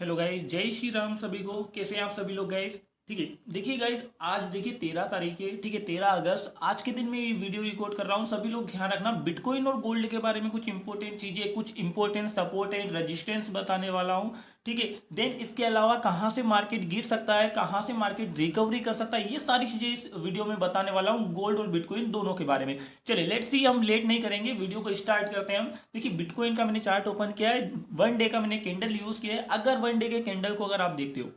Hello guys, जय श्री राम सभी को। कैसे हैं आप सभी लोग गाइस? ठीक है, देखिए गाइस, आज देखिए 13 तारीख है। ठीक है, 13 अगस्त आज के दिन में ये वीडियो रिकॉर्ड कर रहा हूँ। सभी लोग ध्यान रखना, बिटकॉइन और गोल्ड के बारे में कुछ इंपॉर्टेंट चीजें, कुछ इंपॉर्टेंट सपोर्ट एंड रेजिस्टेंस बताने वाला हूँ। ठीक है, देन इसके अलावा कहाँ से मार्केट गिर सकता है, कहाँ से मार्केट रिकवरी कर सकता है, ये सारी चीजें इस वीडियो में बताने वाला हूँ, गोल्ड और बिटकॉइन दोनों के बारे में। चलिए लेट्स सी, हम लेट नहीं करेंगे, वीडियो को स्टार्ट करते हैं हम। देखिए, बिटकॉइन का मैंने चार्ट ओपन किया है, 1 डे का मैंने कैंडल यूज किया है। अगर 1 डे के कैंडल को अगर आप देखते हो,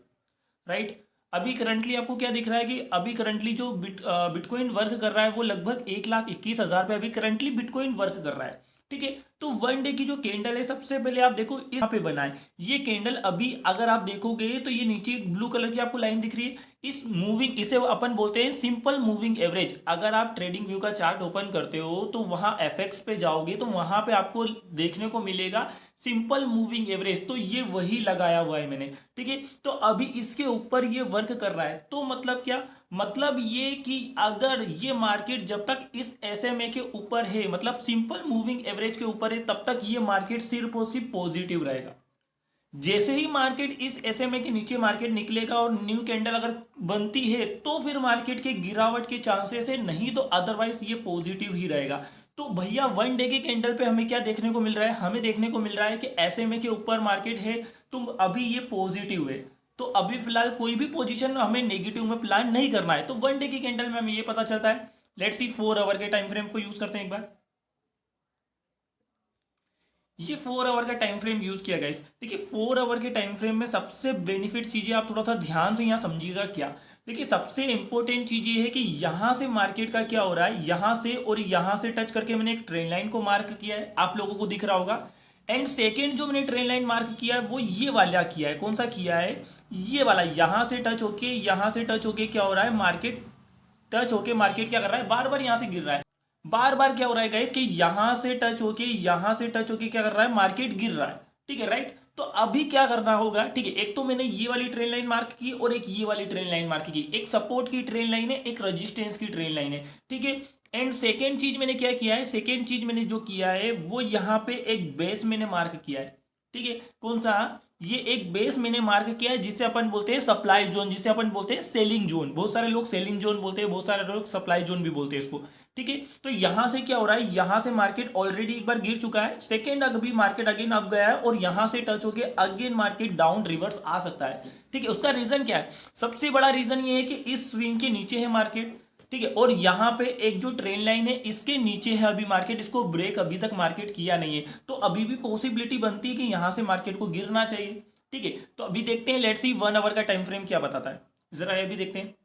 राइट, अभी करंटली आपको क्या दिख रहा है कि अभी करंटली जो बिटकॉइन वर्क कर रहा है वो लगभग 1,21,000 पे अभी करंटली बिटकॉइन वर्क कर रहा है। ठीक है, तो 1 डे की जो कैंडल है, सबसे पहले आप देखो यहाँ पे बना है ये कैंडल। अभी अगर आप देखोगे तो ये नीचे एक ब्लू कलर की आपको लाइन दिख रही है, इस मूविंग, इसे अपन बोलते हैं सिंपल मूविंग एवरेज। अगर आप ट्रेडिंग व्यू का चार्ट ओपन करते हो तो वहां एफएक्स पे जाओगे तो वहां पे आपको देखने को मिलेगा सिंपल मूविंग एवरेज। तो ये वही लगाया हुआ है मैंने। ठीक है, तो अभी इसके ऊपर ये वर्क कर रहा है। तो मतलब क्या, मतलब ये कि अगर ये मार्केट जब तक इस एसएमए के ऊपर है, मतलब सिंपल मूविंग एवरेज के ऊपर है, तब तक ये मार्केट सिर्फ और सिर्फ पॉजिटिव रहेगा। जैसे ही मार्केट इस एसएमए के नीचे मार्केट निकलेगा और न्यू कैंडल अगर बनती है तो फिर मार्केट के गिरावट के चांसेस है, नहीं तो अदरवाइज ये पॉजिटिव ही रहेगा। तो भैया 1 डे के कैंडल पे हमें क्या देखने को मिल रहा है? हमें देखने को मिल रहा है कि एसएमए के ऊपर मार्केट है, तो अभी ये पॉजिटिव है। तो अभी फिलहाल कोई भी पोजीशन हमें नेगेटिव में प्लान नहीं करना है। तो 1 डे की कैंडल में हमें ये पता चलता है। लेट्स सी 4 आवर के टाइम फ्रेम को यूज करते हैं एक बार। ये 4 आवर का टाइम फ्रेम यूज किया गाइस। देखिए, 4 आवर के टाइम फ्रेम में सबसे बेनिफिट चीजें आप थोड़ा सा ध्यान से यहाँ समझिएगा क्या। देखिए, सबसे इंपॉर्टेंट चीज ये है कि यहाँ से मार्केट का क्या हो रहा है, यहाँ से और यहाँ से टच करके मैंने एक ट्रेंड लाइन को मार्क किया है, आप लोगों को दिख रहा होगा। एंड सेकेंड जो मैंने ट्रेंड लाइन मार्क किया है वो ये वाला किया है। कौन सा किया है? ये वाला। यहाँ से टच होके, यहाँ से टच होके क्या हो रहा है, मार्केट टच होके मार्केट क्या कर रहा है, बार बार यहाँ से गिर रहा है। बार बार क्या हो रहा है गाइस कि यहां से टच होके, यहां से टच होके क्या कर रहा है, मार्केट गिर रहा है। ठीक है, राइट। तो अभी क्या करना होगा? ठीक है, एक तो मैंने ये वाली ट्रेन लाइन मार्क की और एक ये वाली ट्रेन लाइन मार्क की। एक सपोर्ट की ट्रेन लाइन है, एक रेजिस्टेंस की ट्रेन लाइन है। ठीक है, एंड सेकेंड चीज मैंने क्या किया है, सेकेंड चीज मैंने जो किया है वो यहाँ पे एक बेस मैंने मार्क किया है। ठीक है, कौन सा? ये एक बेस मैंने मार्क किया है जिसे अपन बोलते हैं सप्लाई जोन, जिसे अपन बोलते हैं सेलिंग जोन। बहुत सारे लोग सेलिंग जोन बोलते हैं, बहुत सारे लोग सप्लाई जोन भी बोलते हैं इसको। ठीक है, तो यहां से क्या हो रहा है, यहां से मार्केट ऑलरेडी एक बार गिर चुका है, सेकेंड अभी मार्केट अगेन अप गया है और यहां से टच होके अगेन मार्केट डाउन रिवर्स आ सकता है। ठीक है, उसका रीजन क्या है? सबसे बड़ा रीजन ये है कि इस स्विंग के नीचे है मार्केट। ठीक है, और यहां पे एक जो ट्रेन लाइन है इसके नीचे है अभी मार्केट, इसको ब्रेक अभी तक मार्केट किया नहीं है। तो अभी भी पॉसिबिलिटी बनती है कि यहां से मार्केट को गिरना चाहिए। ठीक है, तो अभी देखते हैं, लेट्स सी 1 आवर का टाइम फ्रेम क्या बताता है। जरा ये भी देखते हैं।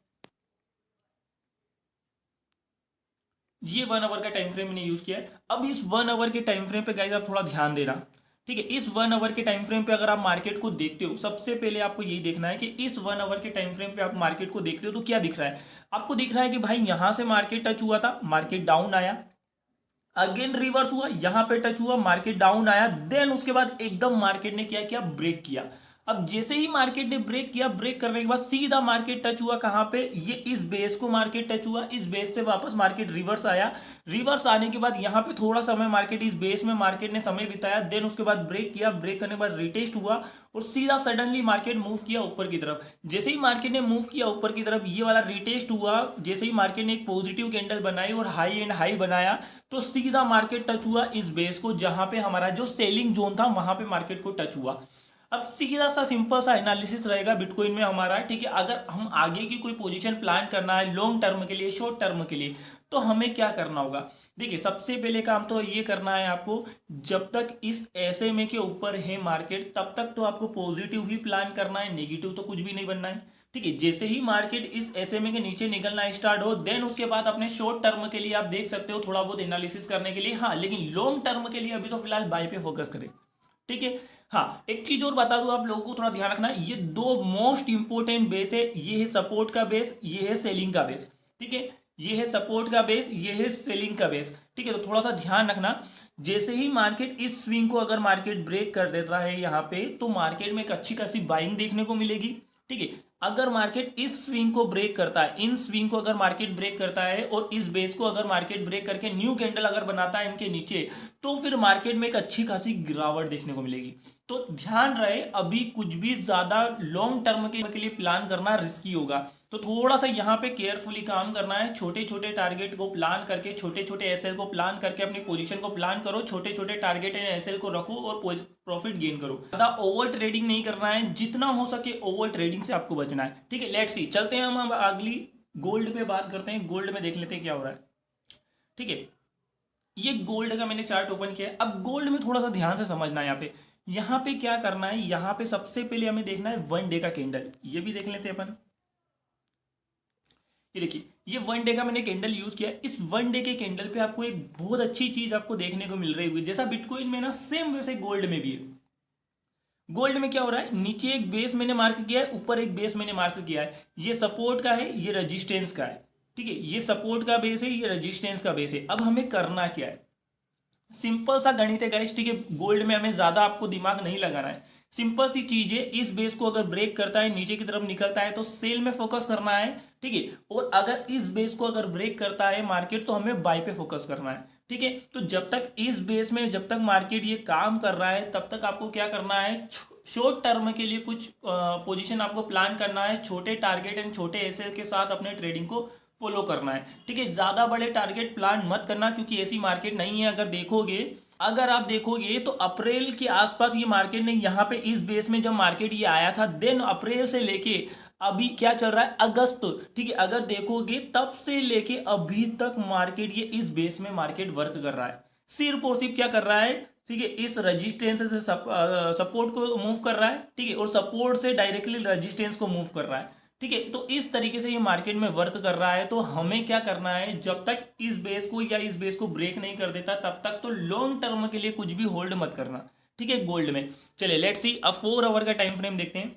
ये 1 आवर का टाइम फ्रेम मैंने यूज किया है। अब इस 1 आवर के टाइम फ्रेम पे गाइस आप थोड़ा ध्यान देना। ठीक है, इस 1 आवर के टाइम फ्रेम पे अगर आप मार्केट को देखते हो, सबसे पहले आपको यही देखना है कि इस 1 आवर के टाइम फ्रेम पे आप मार्केट को देखते हो तो क्या दिख रहा है आपको? दिख रहा है कि भाई यहां से मार्केट टच हुआ था, मार्केट डाउन आया, अगेन रिवर्स हुआ, यहां पे टच हुआ, मार्केट डाउन आया, देन उसके बाद एकदम मार्केट ने क्या किया, ब्रेक किया। अब जैसे ही मार्केट ने ब्रेक किया, ब्रेक करने के बाद सीधा मार्केट टच हुआ कहां पे, ये इस बेस को मार्केट टच हुआ, इस बेस से वापस मार्केट रिवर्स आया। रिवर्स आने के बाद यहां पे थोड़ा समय मार्केट इस बेस में मार्केट ने समय बिताया, देन उसके बाद ब्रेक किया, ब्रेक करने के बाद रिटेस्ट हुआ और सीधा सडनली मार्केट मूव किया ऊपर की तरफ। जैसे ही मार्केट ने मूव किया ऊपर की तरफ, ये वाला रिटेस्ट हुआ, जैसे ही मार्केट ने एक पॉजिटिव कैंडल बनाई और हाई एंड हाई बनाया, तो सीधा मार्केट टच हुआ इस बेस को, जहां पे हमारा जो सेलिंग जोन था वहां पे मार्केट को टच हुआ। अब सीधा सा सिंपल सा एनालिसिस रहेगा बिटकॉइन में हमारा। ठीक है, अगर हम आगे की कोई पोजीशन प्लान करना है लॉन्ग टर्म के लिए, शॉर्ट टर्म के लिए, तो हमें क्या करना होगा? देखिए, सबसे पहले काम तो ये करना है आपको, जब तक इस एसएमए के ऊपर है मार्केट तब तक तो आपको पॉजिटिव ही प्लान करना है, नेगेटिव तो कुछ भी नहीं बनना है। ठीक है, जैसे ही मार्केट इस एसएमए के नीचे निकलना स्टार्ट हो, देन उसके बाद अपने शॉर्ट टर्म के लिए आप देख सकते हो थोड़ा बहुत एनालिसिस करने के लिए। हाँ, लेकिन लॉन्ग टर्म के लिए अभी तो फिलहाल बाय पे फोकस करें। ठीक है, हाँ, एक चीज और बता दूं आप लोगों को, थोड़ा ध्यान रखना, ये दो मोस्ट इंपोर्टेंट बेस है, ये है सपोर्ट का बेस, ये है सेलिंग का बेस। ठीक है, ये है सपोर्ट का बेस, ये है सेलिंग का बेस। ठीक है, तो थोड़ा सा ध्यान रखना, जैसे ही मार्केट इस स्विंग को अगर मार्केट ब्रेक कर देता है यहाँ पे, तो मार्केट में एक अच्छी खासी बाइंग देखने को मिलेगी। ठीक है। अगर मार्केट इस स्विंग को ब्रेक करता है, इन स्विंग को अगर मार्केट ब्रेक करता है और इस बेस को अगर मार्केट ब्रेक करके न्यू कैंडल अगर बनाता है इनके नीचे, तो फिर मार्केट में एक अच्छी खासी गिरावट देखने को मिलेगी। तो ध्यान रहे, अभी कुछ भी ज्यादा लॉन्ग टर्म के लिए प्लान करना रिस्की होगा। तो थोड़ा सा यहाँ पे केयरफुली काम करना है। छोटे छोटे टारगेट को प्लान करके, छोटे छोटे एसएल को प्लान करके अपनी पोजीशन को प्लान करो, छोटे छोटे टारगेट एंड एसएल को रखो और प्रॉफिट गेन करो। ज्यादा ओवर ट्रेडिंग नहीं करना है, जितना हो सके ओवर ट्रेडिंग से आपको बचना है। ठीक है, लेट्स सी, चलते हैं हम अगली गोल्ड पे बात करते हैं। गोल्ड में देख लेते हैं क्या हो रहा है। ठीक है, ये गोल्ड का मैंने चार्ट ओपन किया है। अब गोल्ड में थोड़ा सा ध्यान से समझना है। यहाँ पे क्या करना है, यहाँ पे सबसे पहले हमें देखना है 1 डे का कैंडल। ये भी देख लेते हैं अपन। ये देखिए, ये 1 डे का मैंने कैंडल यूज किया है। इस 1 डे के कैंडल पे आपको एक बहुत अच्छी चीज आपको देखने को मिल रही होगी, जैसा बिटकॉइन में ना, सेम वैसे गोल्ड में भी है। गोल्ड में क्या हो रहा है, नीचे एक बेस मैंने मार्क किया है, ऊपर एक बेस मैंने मार्क किया है। ये सपोर्ट का है, ये रेजिस्टेंस का है। ठीक है, ये सपोर्ट का बेस है, ये रेजिस्टेंस का बेस है। अब हमें करना क्या है, सिंपल सा गणित है गाइस। ठीक है, गोल्ड में हमें ज्यादा आपको दिमाग नहीं लगाना है। सिंपल सी चीज है, इस बेस को अगर ब्रेक करता है, नीचे की तरफ निकलता है, तो सेल में फोकस करना है। ठीक है, और अगर इस बेस को अगर ब्रेक करता है मार्केट, तो हमें बाय पे फोकस करना है। ठीक है, तो जब तक इस बेस में, जब तक मार्केट ये काम कर रहा है, तब तक आपको क्या करना है, शॉर्ट टर्म के लिए कुछ पोजीशन आपको प्लान करना है। छोटे टारगेट एंड छोटे एसएल के साथ अपने ट्रेडिंग को फॉलो करना है। ठीक है, ज्यादा बड़े टारगेट प्लान मत करना, क्योंकि ऐसी मार्केट नहीं है। अगर आप देखोगे तो अप्रैल के आसपास ये मार्केट ने यहाँ पे इस बेस में जब मार्केट ये आया था, देन अप्रैल से लेके अभी क्या चल रहा है, अगस्त। ठीक है, अगर देखोगे तब से लेके अभी तक मार्केट ये इस बेस में मार्केट वर्क कर रहा है। सिर्फ और सिर्फ क्या कर रहा है, ठीक है, इस रजिस्टेंस से सपोर्ट को मूव कर रहा है। ठीक है, और सपोर्ट से डायरेक्टली रजिस्टेंस को मूव कर रहा है। ठीक है, तो इस तरीके से ये मार्केट में वर्क कर रहा है। तो हमें क्या करना है, जब तक इस बेस को या इस बेस को ब्रेक नहीं कर देता, तब तक तो लॉन्ग टर्म के लिए कुछ भी होल्ड मत करना। ठीक है, गोल्ड में चलिए लेट्स सी, अब 4 आवर का टाइम फ्रेम देखते हैं।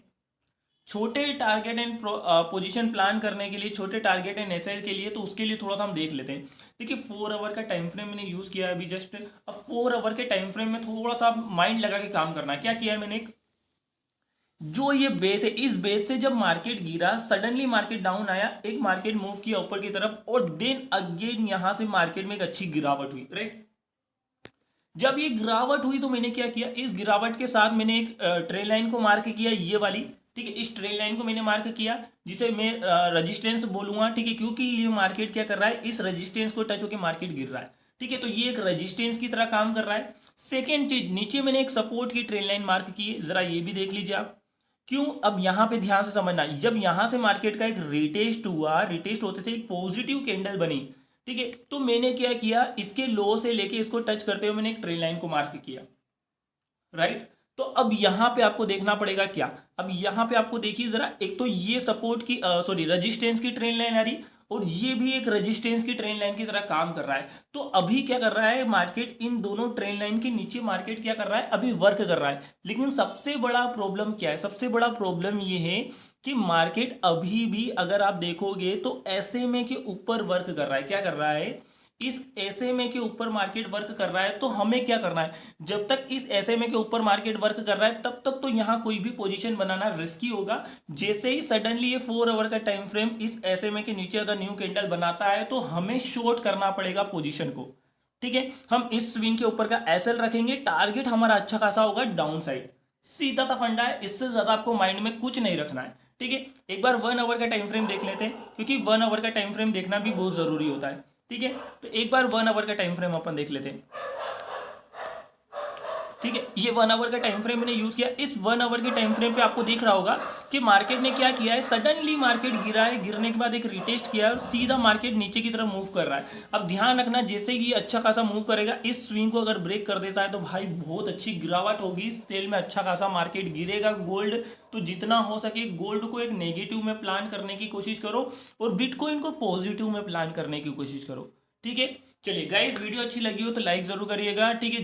छोटे टारगेट एंड पोजीशन प्लान करने के लिए, छोटे टारगेट एंड एसएल के लिए, तो उसके लिए थोड़ा सा हम देख लेते हैं। देखिए, 4 आवर का टाइम फ्रेम मैंने यूज किया है अभी जस्ट। अब 4 आवर के टाइम फ्रेम में थोड़ा सा माइंड लगा के काम करना है। क्या किया है मैंने, जो ये बेस है, इस बेस से जब मार्केट गिरा, सडनली मार्केट डाउन आया, एक मार्केट मूव किया ऊपर की तरफ, और देन अगेन यहां से मार्केट में एक अच्छी गिरावट हुई। राइट, जब ये गिरावट हुई तो मैंने क्या किया, इस गिरावट के साथ मैंने एक ट्रेल लाइन को मार्क किया, ये वाली। ठीक है, इस ट्रेल लाइन को मैंने मार्क किया, जिसे मैं रजिस्टेंस बोलूंगा। ठीक है, क्योंकि ये मार्केट क्या कर रहा है, इस रजिस्टेंस को टच होकर मार्केट गिर रहा है। ठीक है, तो ये एक रजिस्टेंस की तरह काम कर रहा है। सेकेंड चीज, नीचे मैंने एक सपोर्ट की ट्रेल लाइन मार्क की है, जरा ये भी देख लीजिए आप। क्यों, अब यहां पे ध्यान से समझना, जब यहां से मार्केट का एक रिटेस्ट हुआ, रिटेस्ट होते से एक पॉजिटिव कैंडल बनी। ठीक है, तो मैंने क्या किया, इसके लो से लेके इसको टच करते हुए मैंने एक ट्रेल लाइन को मार्क किया। राइट, तो अब यहां पे आपको देखना पड़ेगा क्या, अब यहां पे आपको देखिए जरा, एक तो ये सपोर्ट की रेजिस्टेंस की ट्रेन लाइन आ रही, और ये भी एक रेजिस्टेंस की ट्रेन लाइन की तरह काम कर रहा है। तो अभी क्या कर रहा है मार्केट, इन दोनों ट्रेन लाइन के नीचे मार्केट क्या कर रहा है, अभी वर्क कर रहा है। लेकिन सबसे बड़ा प्रॉब्लम क्या है, सबसे बड़ा प्रॉब्लम ये है कि मार्केट अभी भी अगर आप देखोगे तो एसएमए के ऊपर वर्क कर रहा है। क्या कर रहा है, इस एसएमए के ऊपर मार्केट वर्क कर रहा है। तो हमें क्या करना है, जब तक इस एसएमए के ऊपर मार्केट वर्क कर रहा है, तब तक तो यहां कोई भी पोजीशन बनाना रिस्की होगा। जैसे ही सडनली ये 4 आवर का टाइम फ्रेम इस एसएमए के नीचे अगर न्यू कैंडल बनाता है, तो हमें शॉर्ट करना पड़ेगा पोजीशन को। ठीक है, हम इस स्विंग के ऊपर का एसएल रखेंगे, टारगेट हमारा अच्छा खासा होगा डाउन साइड। सीधा सा फंडा है, इससे ज्यादा आपको माइंड में कुछ नहीं रखना है। ठीक है, एक बार 1 आवर का टाइम फ्रेम देख लेते हैं, क्योंकि 1 आवर का टाइम फ्रेम देखना भी बहुत जरूरी होता है। ठीक है, तो एक बार 1 आवर का टाइम फ्रेम अपन देख लेते हैं। ठीक है, ये 1 आवर का टाइम फ्रेम मैंने यूज किया। इस 1 आवर के टाइम फ्रेम पे आपको दिख रहा होगा कि मार्केट ने क्या किया है, सडनली मार्केट गिरा है, गिरने के बाद एक रिटेस्ट किया है और सीधा मार्केट नीचे की तरफ मूव कर रहा है। अब ध्यान रखना, जैसे ही अच्छा खासा मूव करेगा, इस स्विंग को अगर ब्रेक कर देता है, तो भाई बहुत अच्छी गिरावट होगी, सेल में अच्छा खासा मार्केट गिरेगा। गोल्ड तो जितना हो सके गोल्ड को एक नेगेटिव में प्लान करने की कोशिश करो, और बिटकॉइन को पॉजिटिव में प्लान करने की कोशिश करो। ठीक है, चलिए गाइस, वीडियो अच्छी लगी हो तो लाइक जरूर करिएगा। ठीक है।